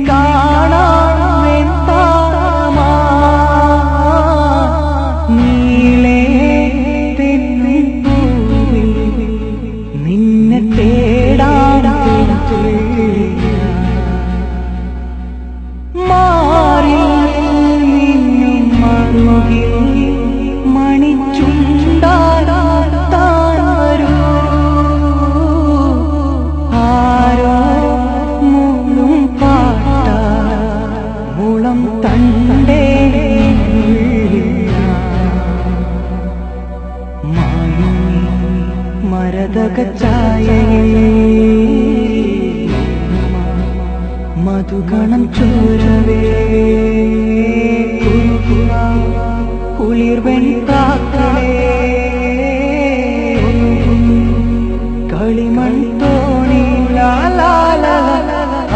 കാണാമെന്താമാ നീളേ തെന്നിൻ പൂവിൽ നിന്നെ തേടാൻ മാറി നിന്നും മറുകിൽ മണിച്ചുണ്ടാരൂ ആരോ മൂളും പാട്ട മുളം തണ്ടേ മായുമീ മരതക ചായയേ മധുഗണം ചോരവേ കുളിർവെൺകാക്കളേ കളിമൺ തോണി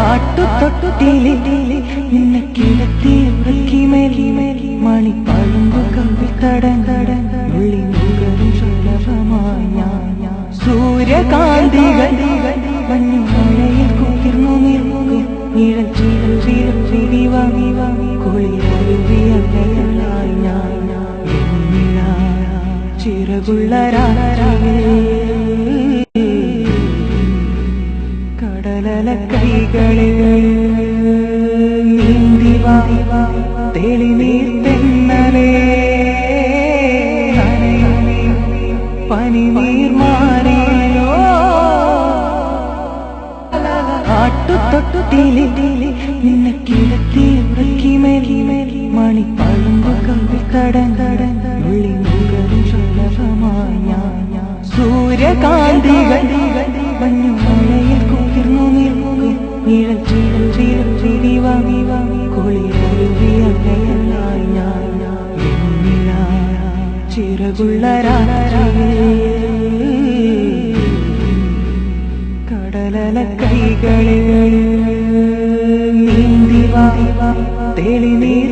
ആട്ടുതൊട്ടിലി നിന്നെ കിടത്തി ഉറക്കി മേലി മണിപ്പളുങ്കു കവിൽ തടങ്ങി മുകരും സുലഭമായ സൂര്യകാന്തികൾ മഞ്ഞു മഴയിൽ കുതിർന്നു നിൽക്കും നിഴൽ ചീരം കുളിരൊരുവിയായി ചിറകുള്ള കടലല കൈകളിൽ നീന്തിവാ തെളിനീർ തെന്നലേ പനിനീർ മാറിയോ ആട്ടുതൊട്ടിലി നിന്നെ കിടത്തി ഉറക്കി മേലി മണിപ്പളുങ്കു കവിൽ തടങ്ങി മുകരും സുലഭമായ സൂര്യകാന്തികൾ മഞ്ഞു മഴയിൽ കുതിർന്നു നിൽക്കും നിഴൽ ചീരം കുളിരൊരുവിയായി ചിറകുള്ള കടലല കൈകളിൽ നീന്തിവാ തെളിനീർ